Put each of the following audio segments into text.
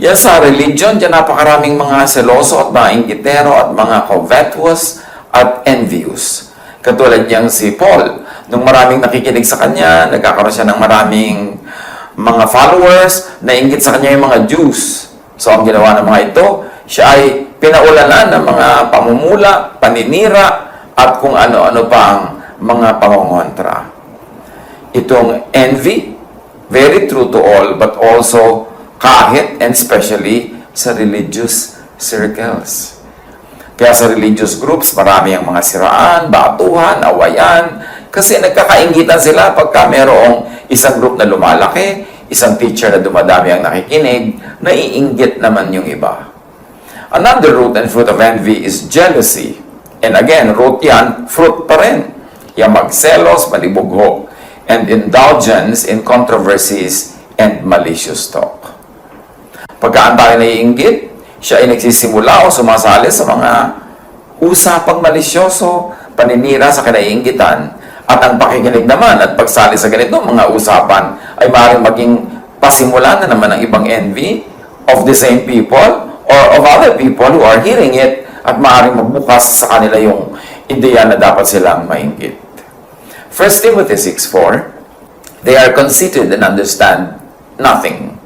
Yan sa religion, dyan napakaraming mga seloso at mga inggitero at mga covetous at envious. Katulad niyang si Paul, nung maraming nakikinig sa kanya, nagkakaroon siya ng maraming mga followers, nainggit sa kanya yung mga Jews. So, ang ginawa ng mga ito, siya ay pinaulanan ng mga pamumula, paninira, at kung ano-ano pang mga pangongontra. Itong envy, very true to all, but also kahit and especially sa religious circles. Kaya sa religious groups, marami ang mga siraan, batuhan, awayan, kasi nagkakainggitan sila pagka merong isang group na lumalaki, isang teacher na dumadami ang nakikinig, naiinggit naman yung iba. Another root and fruit of envy is jealousy. And again, root yan, fruit pa rin. Yung magselos, malibugho, and indulgence in controversies and malicious talk. Pagka ang tayo naiinggit, siya ay nagsisimula o sumasali sa mga usapang malisyoso, paninira sa kinaiinggitan, at ang pakikinig naman at pagsali sa ganito mga usapan ay maaaring maging pasimula na naman ng ibang envy of the same people or of other people who are hearing it at maaaring magbukas sa kanila yung ideya na dapat silang mainggit. 1 Timothy 6:4, they are conceited and understand nothing.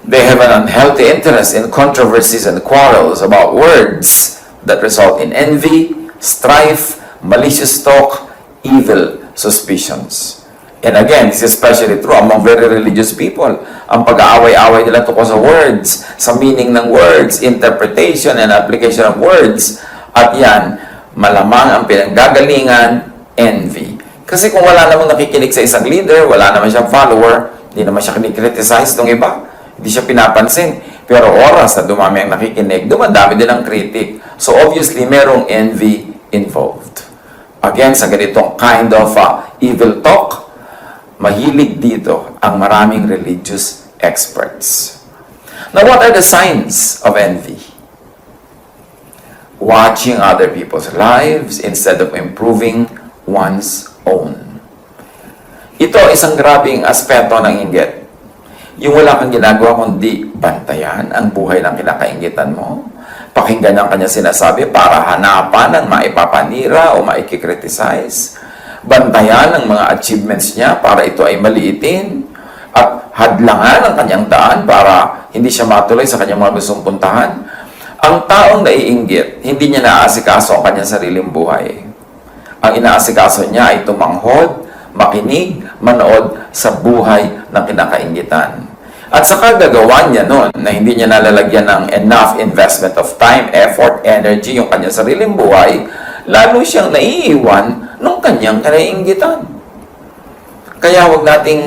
They have an unhealthy interest in controversies and quarrels about words that result in envy, strife, malicious talk, evil suspicions. And again, this is especially true among very religious people. Ang pag-aaway-aaway nila tungkol sa words, sa meaning ng words, interpretation and application of words. At yan, malamang ang pinanggagalingan, envy. Kasi kung wala namang nakikinig sa isang leader, wala naman siyang follower, hindi naman siya kinikriticize ng iba, hindi siya pinapansin. Pero oras na dumami ang nakikinig, dumadami din ang critic. So obviously, merong envy involved. Again, sa ganitong kind of evil talk, mahilig dito ang maraming religious experts. Now, what are the signs of envy? Watching other people's lives instead of improving one's own. Ito isang grabing aspeto ng inggit. Yung wala kang ginagawa kundi bantayan ang buhay ng kinakainggitan mo, pakinggan ang kanya sinasabi para hanapan ng maipapanira o maikikriticize, bantayan ang mga achievements niya para ito ay maliitin, at hadlangan ang kanyang daan para hindi siya matuloy sa kanyang mga gustong puntahan. Ang taong naiinggit, hindi niya naaasikaso ang kanyang sariling buhay. Ang inaasikaso niya ay tumanghod, makinig, manood sa buhay ng kinakainggitan. At sa kagagawa niya noon na hindi niya nalalagyan ng enough investment of time, effort, energy, yung kanyang sariling buhay, lalo siyang naiiwan ng kanyang kinaiinggitan. Kaya huwag nating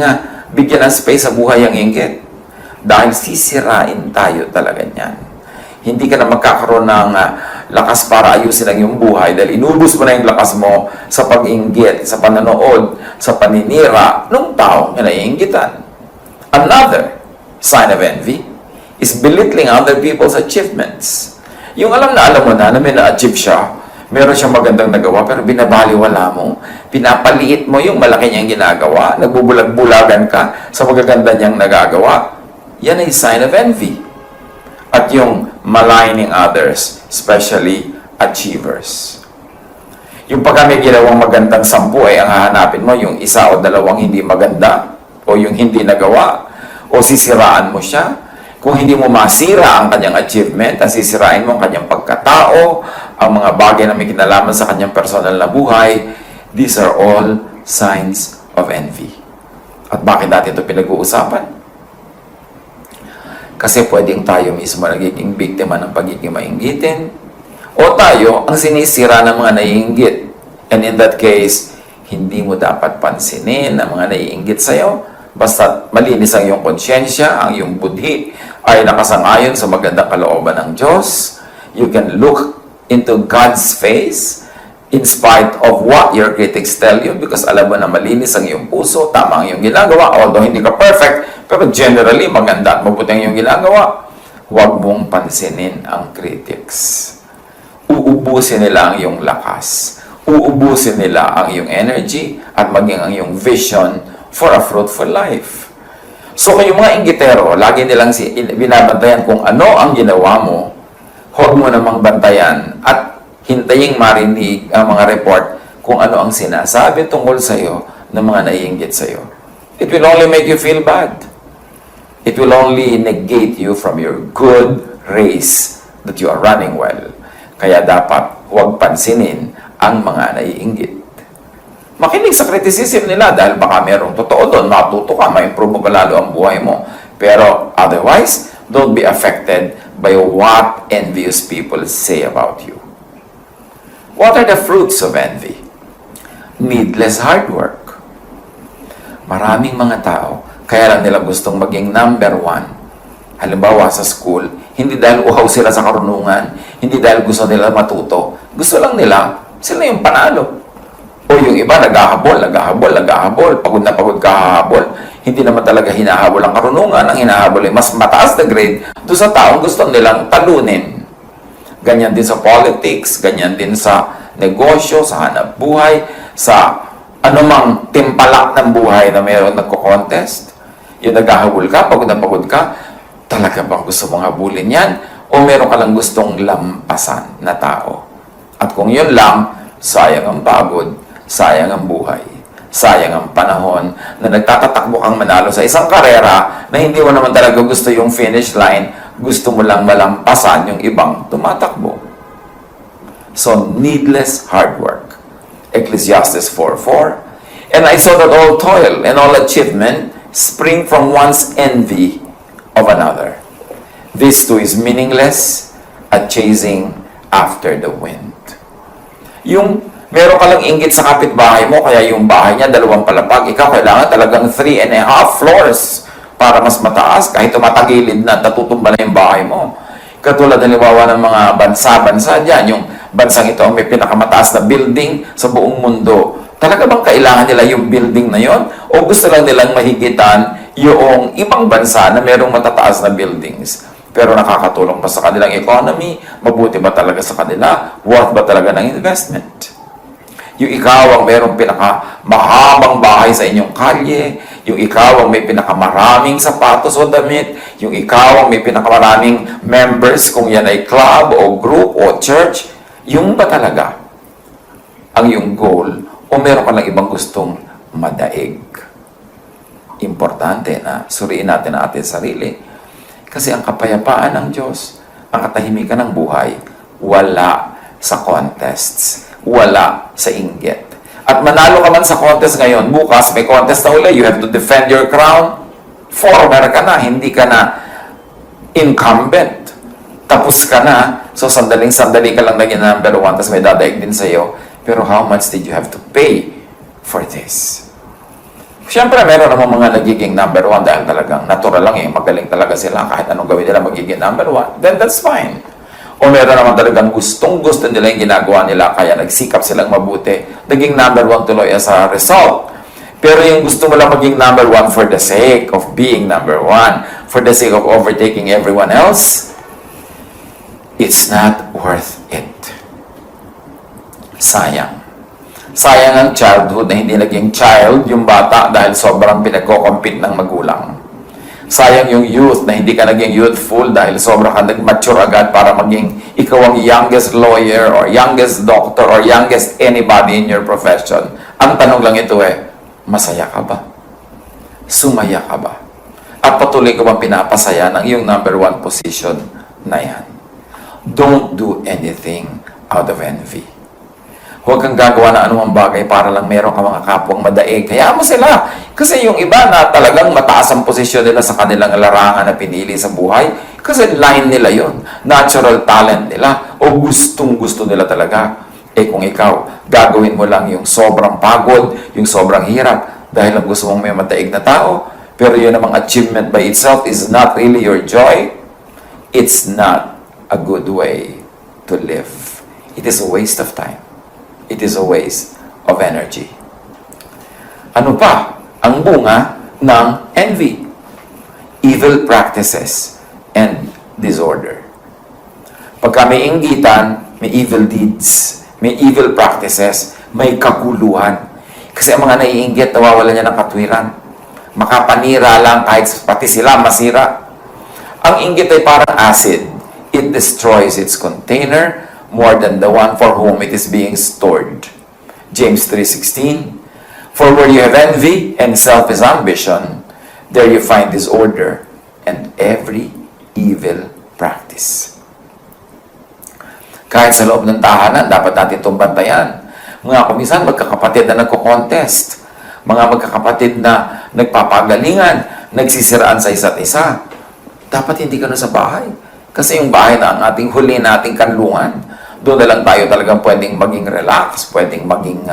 bigyan ng space sa buhay ang inggit. Dahil sisirain tayo talaga niyan. Hindi ka na magkakaroon ng lakas para ayusin ang iyong buhay dahil inubos mo na yung lakas mo sa pag-inggit, sa pananood, sa paninira ng taong kinaiinggitan. Another sign of envy is belittling other people's achievements. Yung alam mo na may na-achieve siya, meron siyang magandang nagawa, pero binabaliwala mo, pinapaliit mo yung malaki niyang ginagawa, nagbubulag-bulagan ka sa magaganda niyang nagagawa. Yan ay sign of envy. At yung maligning others, especially achievers. Yung pagka may ginawang magandang 10 ay ang hahanapin mo, yung isa o dalawang hindi maganda, o yung hindi nagawa, o sisiraan mo siya. Kung hindi mo masira ang kanyang achievement, at sisirain mo ang kanyang pagkatao, ang mga bagay na may kinalaman sa kanyang personal na buhay, these are all signs of envy. At bakit natin ito pinag-uusapan? Kasi pwedeng tayo mismo nagiging biktima ng pagiging mainggitin, o tayo ang sinisira ng mga naiinggit. And in that case, hindi mo dapat pansinin ang mga naiinggit sa'yo, basta malinis ang iyong konsyensya, ang iyong budhi ay nakasangayon sa magandang kalooban ng Diyos. You can look into God's face in spite of what your critics tell you because alam mo na malinis ang iyong puso, tama ang iyong ginagawa, although hindi ka perfect, pero generally maganda at mabuti ang iyong ginagawa. Huwag mong pansinin ang critics. Uubusin nila ang iyong lakas. Uubusin nila ang iyong energy at maging ang iyong vision for a fruitful life. So kayong mga inggitero, lagi nilang binabantayan kung ano ang ginawa mo, huwag mo namang bantayan at hintaying marinig ang mga report kung ano ang sinasabi tungkol sa iyo ng mga naiinggit sa iyo. It will only make you feel bad. It will only negate you from your good race that you are running well. Kaya dapat huwag pansinin ang mga naiinggit. Makinig sa criticism nila dahil baka merong totoo doon, matuto ka, ma-improve mo pa lalo ang buhay mo. Pero otherwise, don't be affected by what envious people say about you. What are the fruits of envy? Needless hard work. Maraming mga tao, kaya lang nila gustong maging number one. Halimbawa sa school, hindi dahil uhaw sila sa karunungan, hindi dahil gusto nila matuto. Gusto lang nila, sila yung panalo. O yung iba, naghahabol. Pagod na pagod kahabol. Hindi naman talaga hinahabol ang karunungan. Ang hinahabol ay mas mataas na grade doon sa taong gusto nilang talunin. Ganyan din sa politics, ganyan din sa negosyo, sa hanap buhay, sa anumang timpalak ng buhay na mayroon nagko-contest. Yung naghahabol ka, pagod na pagod ka, talaga ba gusto mong habulin yan? O meron ka lang gustong lampasan na tao? At kung yun lang, sayang ang pagod, sayang ang buhay, sayang ang panahon na nagtatatakbo kang manalo sa isang karera na hindi mo naman talaga gusto yung finish line, gusto mo lang malampasan yung ibang tumatakbo. So, needless hard work. Ecclesiastes 4:4. And I saw that all toil and all achievement spring from one's envy of another. This too is meaningless at chasing after the wind. Yung meron ka lang inggit sa kapitbahay mo, kaya yung bahay niya, 2 palapag, ikaw kailangan talagang 3.5 floors para mas mataas, kahit tumatagilid na, natutumba na yung bahay mo. Katulad halimbawa ng mga bansa-bansa dyan, yung bansang ito ang may pinakamataas na building sa buong mundo. Talaga bang kailangan nila yung building na yon? O gusto lang nilang mahigitan yung ibang bansa na merong matataas na buildings? Pero nakakatulong pa sa kanilang economy? Mabuti ba talaga sa kanila? Worth ba talaga ng investment? Yung ikaw ang merong pinakamahabang bahay sa inyong kalye, yung ikaw ang may pinakamaraming sapatos o damit, yung ikaw ang may pinakamaraming members kung yan ay club o group o church, yung ba talaga ang yung goal o meron ka lang ibang gustong madaig? Importante na suriin natin ang ating sarili. Kasi ang kapayapaan ng Diyos, ang katahimikan ng buhay, wala sa contests, wala sa inggit. At manalo ka man sa contest ngayon, bukas may contest na uli, you have to defend your crown. Former ka na, hindi ka na incumbent. Tapos ka na, so sandaling-sandali ka lang naging number 1, tapos may dadaig din sa'yo. Pero how much did you have to pay for this? Siyempre, meron naman mga nagiging number 1 dahil talagang natural lang magaling talaga sila. Kahit anong gawin nila magiging number 1, then that's fine. O meron naman talagang gustong-gusto nila yung ginagawa nila, kaya nagsikap silang mabuti. Naging number 1 tuloy as a result. Pero yung gusto mo lang maging number 1 for the sake of being number 1, for the sake of overtaking everyone else, it's not worth it. Sayang. Sayang ang childhood na hindi naging child yung bata dahil sobrang pinagko-compete ng magulang. Sayang yung youth na hindi ka naging youthful dahil sobrang ka nag-mature agad para maging ikaw ang youngest lawyer or youngest doctor or youngest anybody in your profession. Ang tanong lang ito masaya ka ba? Sumaya ka ba? At patuloy ka bang pinapasaya ng iyong number 1 position na yan? Don't do anything out of envy. Huwag kang gagawa na anumang bagay para lang meron ka mga kapwang madaig. Hayaan mo sila. Kasi yung iba na talagang mataas ang posisyon nila sa kanilang larangan na pinili sa buhay, kasi line nila yon, natural talent nila, o gustong-gusto nila talaga. Kung ikaw, gagawin mo lang yung sobrang pagod, yung sobrang hirap, dahil lang gusto mong may mataig na tao, pero yun namang achievement by itself is not really your joy, it's not a good way to live. It is a waste of time. It is a waste of energy. Ano pa ang bunga ng envy? Evil practices and disorder. Pagka may inggitan, may evil deeds, may evil practices, may kaguluhan. Kasi ang mga naiinggit, nawawalan niya ng katwiran. Makapanira lang kahit pati sila masira. Ang inggit ay parang acid. It destroys its container more than the one for whom it is being stored. James 3:16. For where you have envy and selfish ambition, there you find disorder and every evil practice. Kahit sa loob ng tahanan, dapat natin itong bantayan. Mga kumisan, magkakapatid na nagko-contest. Mga magkakapatid na nagpapagalingan, nagsisiraan sa isa't isa. Dapat hindi ka na sa bahay. Kasi yung bahay na ang ating huli nating kanlungan, doon na lang tayo talagang pwedeng maging relax, pwedeng maging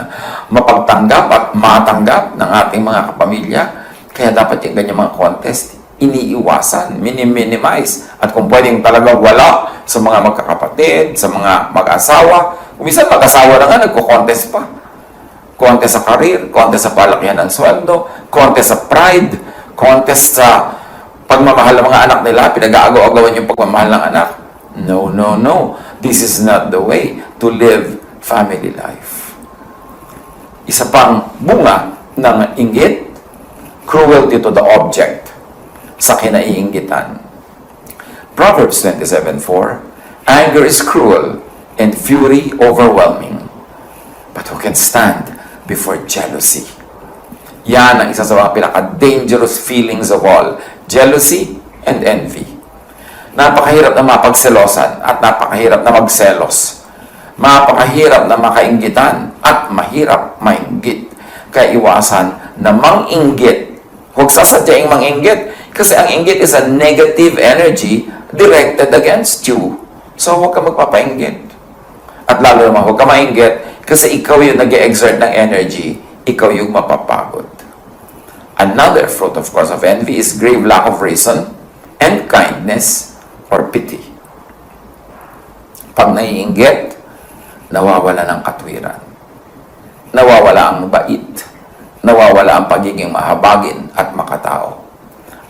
mapagtanggap at matanggap ng ating mga kapamilya. Kaya dapat yung ganyan mga contest, iniiwasan, minimize. At kung pwedeng talagang wala sa mga magkakapatid, sa mga mag-asawa, minsan mag-asawa na nga, nagko-contest pa. Contest sa career, contest sa palakihan ng sweldo, contest sa pride, contest sa pagmamahal ng mga anak nila, pinag-aagaw-agawan yung pagmamahal ng anak. No, no, no. This is not the way to live family life. Isa pang bunga ng inggit, cruelty to the object sa kinaiinggitan. Proverbs 27:4, anger is cruel and fury overwhelming. But who can stand before jealousy? Yan ang isa sa mga pinaka-dangerous feelings of all. Jealousy and envy. Napakahirap na mapagselosan at napakahirap na magselos. Mapakahirap na makainggitan at mahirap mainggit. Kaya iwasan na manginggit. Huwag sasadyaing manginggit kasi ang inggit is a negative energy directed against you. So huwag ka magpapainggit. At lalo naman huwag ka mainggit kasi ikaw yung nag-exert ng energy, ikaw yung mapapagod. Another fruit, of course, of envy is grave lack of reason and kindness or pity. Pag naiinggit, nawawala ng katwiran. Nawawala ang bait. Nawawala ang pagiging mahabagin at makatao.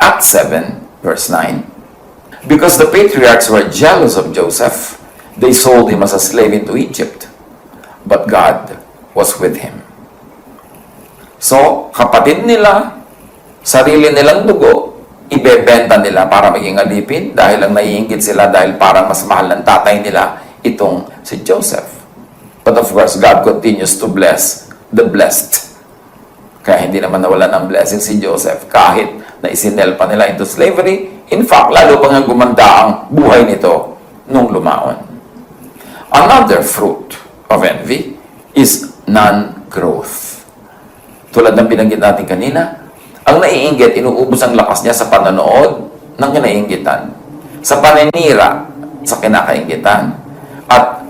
Acts 7, verse 9. Because the patriarchs were jealous of Joseph, they sold him as a slave into Egypt. But God was with him. So, kapatid nila, sarili nilang dugo, ibebenta nila para maging alipin dahil lang naiinggit sila dahil parang mas mahal ng tatay nila itong si Joseph. But of course, God continues to bless the blessed. Kaya hindi naman nawala ng blessing si Joseph kahit na isinel pa nila into slavery. In fact, lalo pa nga gumanda ang buhay nito nung lumaon. Another fruit of envy is non-growth. Tulad ng binanggit natin kanina, ang naiinggit, inuubos ang lakas niya sa panonood ng kinainggitan, sa paninira sa kinakainggitan, at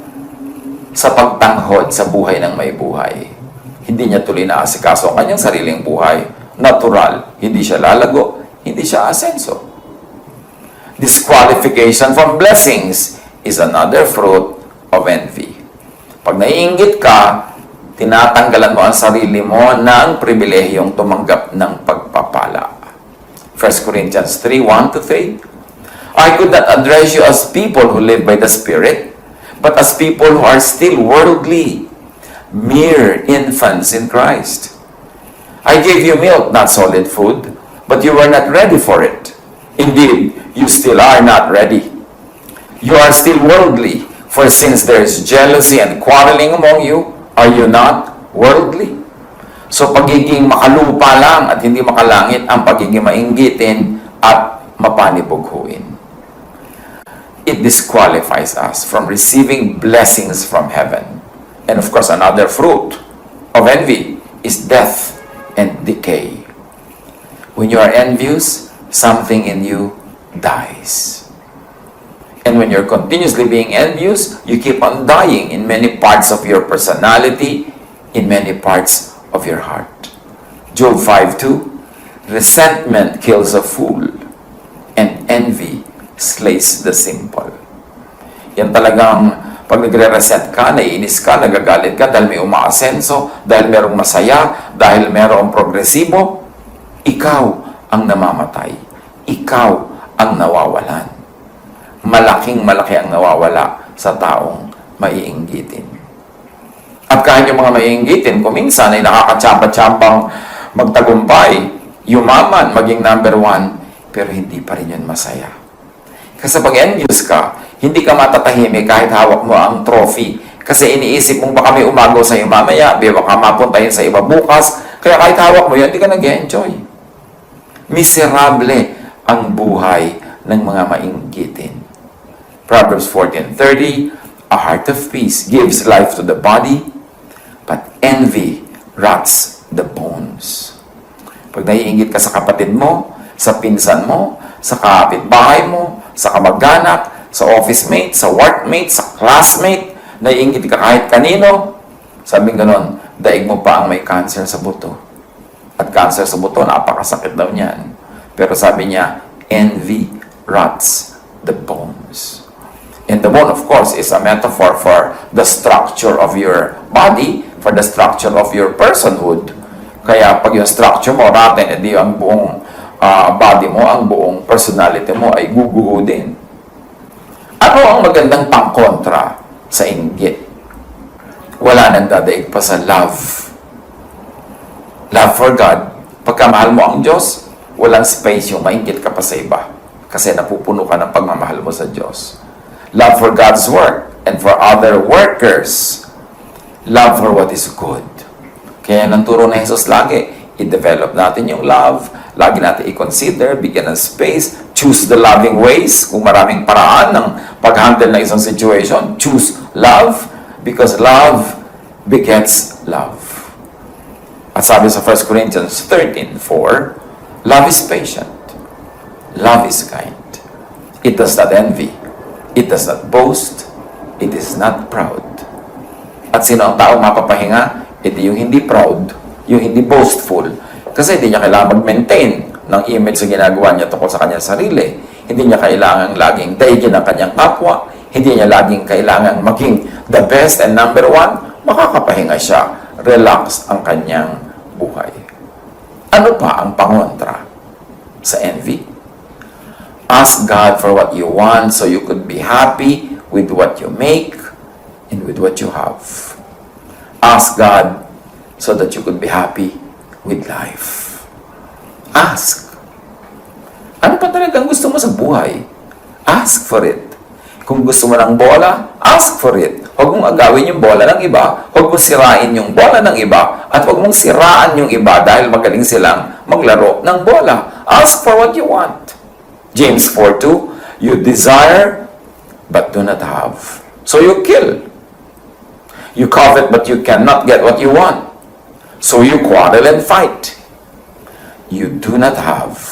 sa pagtanghod sa buhay ng may buhay. Hindi niya tuloy na asikaso ang kanyang sariling buhay. Natural, hindi siya lalago, hindi siya asenso. Disqualification from blessings is another fruit of envy. Pag naiinggit ka, tinatanggalan mo ang sarili mo ng pribilehiyong tumanggap ng pagpapala. 1 Corinthians 3:1-3. I could not address you as people who live by the Spirit, but as people who are still worldly, mere infants in Christ. I gave you milk, not solid food, but you were not ready for it. Indeed, you still are not ready. You are still worldly, for since there is jealousy and quarreling among you, are you not worldly? So, pagiging makalupa lang at hindi makalangit ang pagiging mainggitin at mapanibughuin. It disqualifies us from receiving blessings from heaven. And of course, another fruit of envy is death and decay. When you are envious, something in you dies. And when you're continuously being envious, you keep on dying in many parts of your personality, in many parts of your heart. Job 5:2, resentment kills a fool, and envy slays the simple. Yan talagang pag nagre-resent ka, naiinis ka, nagagalit ka dahil may umaasenso, dahil merong masaya, dahil merong progresibo, ikaw ang namamatay. Ikaw ang nawawalan. Malaking-malaki ang nawawala sa taong maiinggitin. At kahit yung mga maiinggitin, kung minsan ay nakakatsampa-tsampang magtagumpay, yumaman, maging number one, pero hindi pa rin yun masaya. Kasi pag envious ka, hindi ka matatahimik kahit hawak mo ang trophy. Kasi iniisip mong baka may umagaw sa'yo mamaya, baka mapuntahin sa iba bukas, kaya kahit hawak mo yan, hindi ka nag-enjoy. Miserable ang buhay ng mga mainggitin. Proverbs 14:30, a heart of peace gives life to the body, but envy rots the bones. Pag naiinggit ka sa kapatid mo, sa pinsan mo, sa kapitbahay mo, sa kamag-anak, sa office mate, sa workmate, sa classmate, naiinggit ka kahit kanino, sabing ganon, daig mo pa ang may cancer sa buto. At cancer sa buto, napakasakit daw niyan. Pero sabi niya, envy rots the bones. And the bone, of course, is a metaphor for the structure of your body, for the structure of your personhood. Kaya pag yung structure mo rotten, edi ang buong body mo, ang buong personality mo ay guguho din. Ano ang magandang pangkontra sa inggit? Wala nang dadaig pa sa love. Love for God. Pagka mahal mo ang Diyos, walang space yung mainggit ka pa sa iba. Kasi napupuno ka ng pagmamahal mo sa Diyos. Love for God's work and for other workers. Love for what is good. Kaya nang turo na Jesus lagi, i-develop natin yung love, lagi natin i-consider, bigyan ng space, choose the loving ways. Kung maraming paraan ng pag-handle ng isang situation, choose love because love begets love. At sabi sa 1 Corinthians 13:4, love is patient. Love is kind. It does not envy. It does not boast. It is not proud. At sino ang taong mapapahinga? Ito yung hindi proud, yung hindi boastful. Kasi hindi niya kailangan mag-maintain ng image sa ginagawa niya tungkol sa kanyang sarili. Hindi niya kailangan laging daigin ang kanyang kapwa. Hindi niya laging kailangan maging the best and number one. Makakapahinga siya. Relax ang kanyang buhay. Ano pa ang pangontra sa envy? Ask God for what you want so you could be happy with what you make and with what you have. Ask God so that you could be happy with life. Ask. Ano pa talagang gusto mo sa buhay? Ask for it. Kung gusto mo ng bola, ask for it. Huwag mong agawin yung bola ng iba. Huwag mong sirain yung bola ng iba. At huwag mong siraan yung iba dahil magaling silang maglaro ng bola. Ask for what you want. James 4:2, you desire but do not have. So you kill. You covet but you cannot get what you want. So you quarrel and fight. You do not have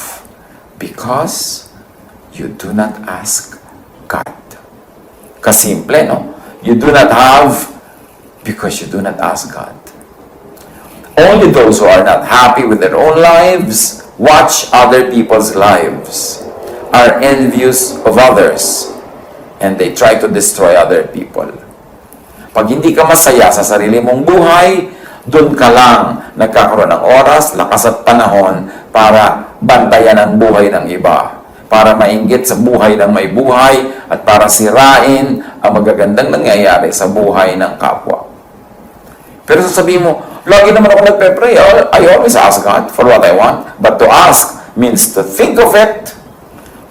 because you do not ask God. Kasimple, no? You do not have because you do not ask God. Only those who are not happy with their own lives watch other people's lives, are envious of others, and they try to destroy other people. Pag hindi ka masaya sa sarili mong buhay, doon ka lang nagkakaroon ng oras, lakas at panahon para bantayan ang buhay ng iba, para mainggit sa buhay ng may buhay, at para sirain ang magagandang nangyayari sa buhay ng kapwa. Pero sasabihin mo, lagi naman ako nagpe-pray. I always ask God for what I want. But to ask means to think of it,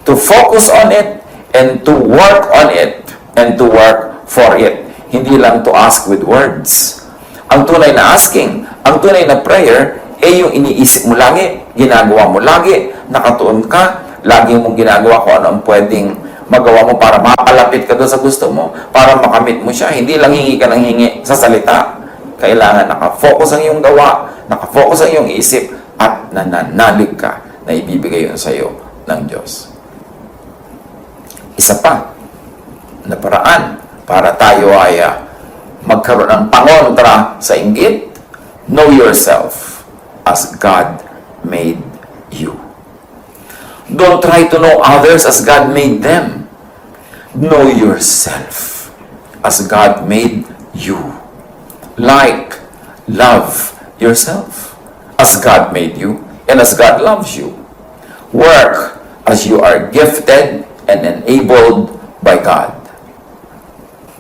to focus on it, and to work on it, and to work for it. Hindi lang to ask with words. Ang tunay na asking, ang tunay na prayer, yung iniisip mo lagi, ginagawa mo lagi, nakatuon ka, lagi mong ginagawa kung ano ang pwedeng magawa mo para mapalapit ka doon sa gusto mo, para makamit mo siya. Hindi lang hingi ka ng hingi sa salita. Kailangan nakafocus ang iyong gawa, nakafocus ang iyong isip, at nananalig ka na ibibigay yun sa iyo ng Diyos. Isa pa na paraan para tayo ay magkaroon ng pangontra sa inggit, know yourself as God made you. Don't try to know others as God made them. Know yourself as God made you. Like, love yourself as God made you and as God loves you. Work as you are gifted and enabled by God.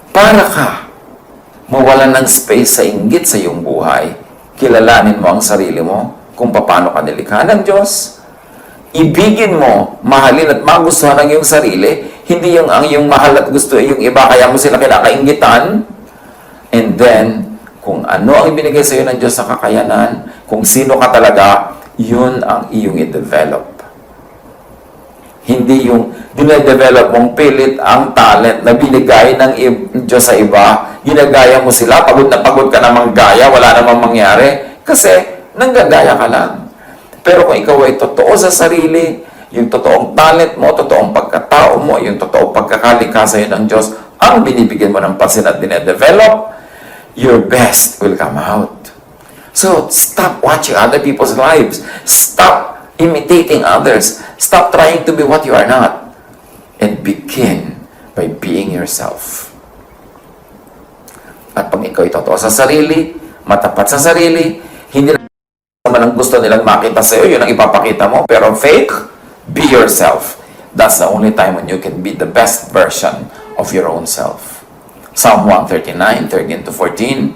Para ka mawalan ng space sa inggit sa iyong buhay, kilalanin mo ang sarili mo kung paano ka nilikha ng Diyos. Ibigin mo, mahalin at magustuhan ang iyong sarili, hindi yung ang iyong mahal at gusto yung iba, kaya mo sila kinakaingitan. And then, kung ano ang ibinigay sa iyo ng Diyos sa kakayanan, kung sino ka talaga, yun ang iyong i-develop. Hindi yung dinedevelop mong pilit ang talent na binigay ng Diyos sa iba, ginagaya mo sila, pagod na pagod ka namang gaya, wala namang mangyari, kasi nanggagaya ka lang. Pero kung ikaw ay totoo sa sarili, yung totoong talent mo, totoong pagkatao mo, yung totoong pagkakalikha sa iyo ng Diyos, ang binibigyan mo ng pansin at dinedevelop, your best will come out. So, stop watching other people's lives. Stop imitating others. Stop trying to be what you are not. And begin by being yourself. At pag ikaw ay totoo sa sarili, matapat sa sarili, hindi naman ang gusto nilang makita sa iyo, yun ang ipapakita mo. Pero fake, be yourself. That's the only time when you can be the best version of your own self. Psalm 139, 13-14.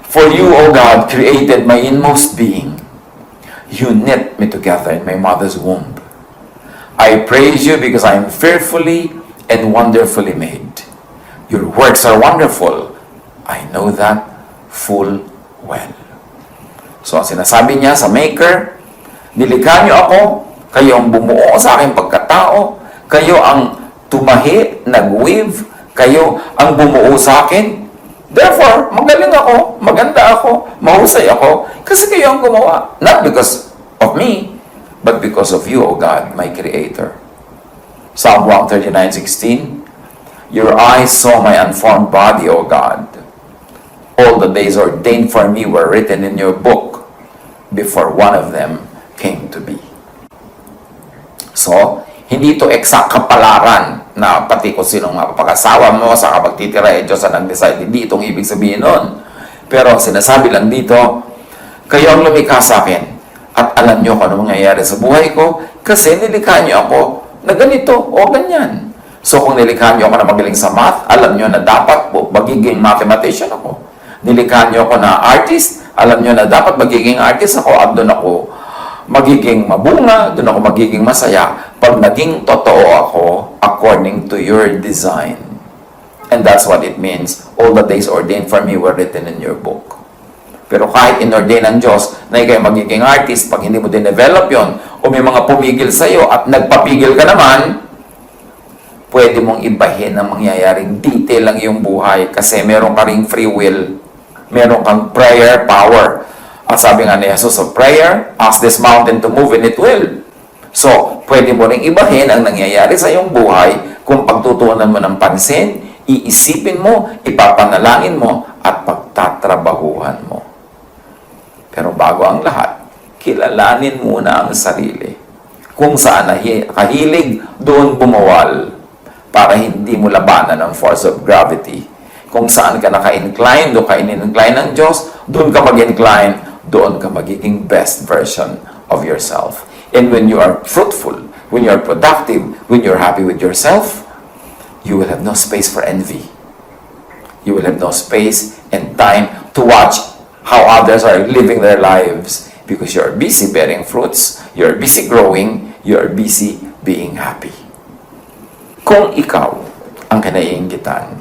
For you, O God, created my inmost being. You knit me together in my mother's womb. I praise you because I am fearfully and wonderfully made. Your works are wonderful. I know that full well. So, ang sinasabi niya sa Maker, nilikha niyo ako, kayo ang bumuo sa aking pagkatao, kayo ang tumahi, nag-weave, kayo ang bumuo sa akin. Therefore, magaling ako, maganda ako, mahusay ako, kasi kayo ang gumawa. Not because of me, but because of you, O God, my Creator. Psalm 139:16. Your eyes saw my unformed body, O God. All the days ordained for me were written in your book before one of them came to be. So, hindi ito exact kapalaran na pati kung sinong mapapakasawa mo sa kapagtitira Diyos ang nag-decide. Hindi itong ibig sabihin nun. Pero sinasabi lang dito, kayo ang lumikha sa akin at alam nyo kung ano mangyayari sa buhay ko kasi nilikha nyo ako na ganito o ganyan. So kung nilikha nyo ako na magaling sa math, alam nyo na dapat po magiging mathematician ako. Nilikha nyo ako na artist, alam nyo na dapat magiging artist ako at doon ako magiging mabunga, doon ako magiging masaya pag naging totoo ako according to your design. And that's what it means. All the days ordained for me were written in your book. Pero kahit inordain ng Diyos na ikaw magiging artist, pag hindi mo din-develop yon o may mga pumigil sa'yo at nagpapigil ka naman, pwede mong ibahin ang mangyayaring detail lang yung buhay kasi meron ka ring free will, meron kang prayer power. At sabi nga ni Jesus of prayer, ask this mountain to move and it will. So, pwede mo ring ibahin ang nangyayari sa iyong buhay kung pagtutuunan mo ng pansin, iisipin mo, ipapanalangin mo, at pagtatrabahuhan mo. Pero bago ang lahat, kilalanin muna ang sarili. Kung saan kahilig, doon bumawal para hindi mo labanan ang force of gravity. Kung saan ka naka-incline, doon ka in-incline ng Diyos, doon ka mag-incline, doon ka magiging best version of yourself. And when you are fruitful, when you are productive, when you're happy with yourself, you will have no space for envy. You will have no space and time to watch how others are living their lives because you're busy bearing fruits, you're busy growing, you're busy being happy. Kung ikaw ang kinaiinggitan,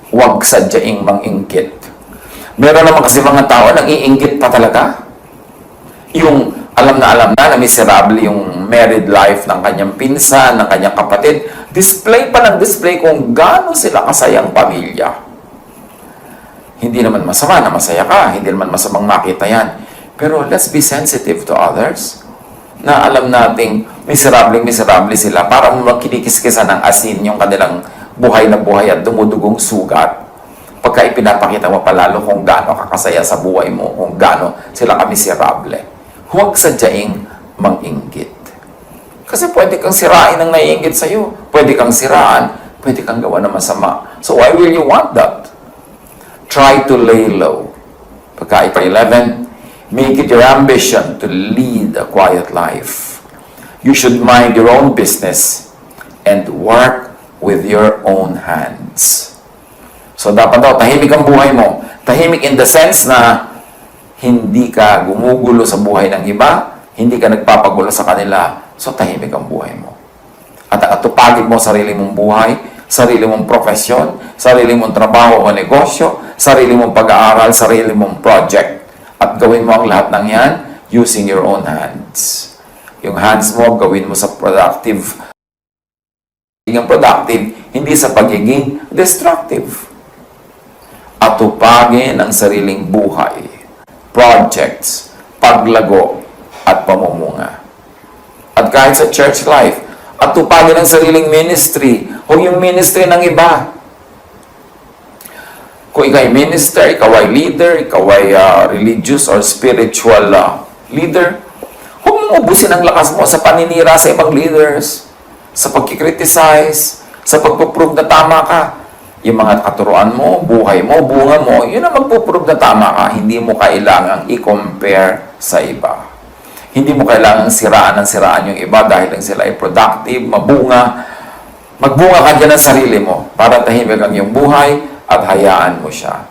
huwag sadyaing mang-inggit. Meron naman kasi mga tao nang iinggit pa talaga. Yung alam na miserable yung married life ng kanyang pinsan, ng kanyang kapatid. Display pa ng display kung gaano sila kasayang pamilya. Hindi naman masama na masaya ka. Hindi naman masamang makita yan. Pero let's be sensitive to others. Na alam nating miserable sila para magkinikiskisan ng asin yung kanilang buhay na buhay at dumudugong sugat. Pagka ipinapakita mo palalo kung gaano kakasaya sa buhay mo, kung gaano sila kamiserable. Huwag sadyaing mang-inggit. Kasi pwede kang sirain ang naiinggit sa'yo. Pwede kang siraan, pwede kang gawa ng masama. So why will you want that? Try to lay low. Pagka 11, make it your ambition to lead a quiet life. You should mind your own business and work with your own hands. So dapat daw, tahimik ang buhay mo. Tahimik in the sense na hindi ka gumugulo sa buhay ng iba, hindi ka nagpapagulo sa kanila, so tahimik ang buhay mo. At atupagin mo sarili mong buhay, sarili mong profesyon, sarili mong trabaho o negosyo, sarili mong pag-aaral, sarili mong project. At gawin mo ang lahat ng yan using your own hands. Yung hands mo, gawin mo sa productive. Pagiging productive, hindi sa pagiging destructive. Atupagin ang sariling buhay, projects, paglago, at pamumunga. At kahit sa church life, atupagin ang sariling ministry, huwag yung ministry ng iba. Kung ikaw ay minister, ikaw ay leader, ikaw ay religious or spiritual leader, huwag mong ubusin ang lakas mo sa paninira sa ibang leaders, sa pagkikriticize, sa pagpuprove na tama ka. Yung mga katuruan mo, buhay mo, bunga mo, yun ang magpuprove na tama ka. Hindi mo kailangang i-compare sa iba. Hindi mo kailangang siraan yung iba dahil lang sila ay productive, mabunga. Magbunga ka dyan ng sarili mo para tahimik ang iyong buhay at hayaan mo siya.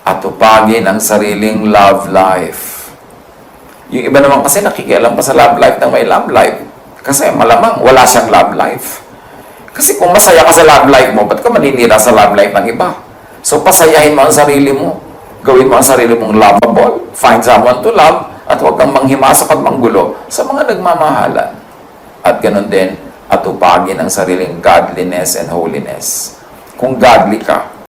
Atupagin ang sariling love life. Yung iba naman kasi nakikialam pa sa love life ng may love life. Kasi malamang wala siyang love life. Kasi kung masaya ka sa love life mo, ba't ka maninira sa love life ng iba? So pasayahin mo ang sarili mo. Gawin mo ang sarili mong lovable. Find someone to love. At huwag kang manghimasok at manggulo sa mga nagmamahalan. At ganun din, atupagin ang sariling godliness and holiness. Kung godly ka,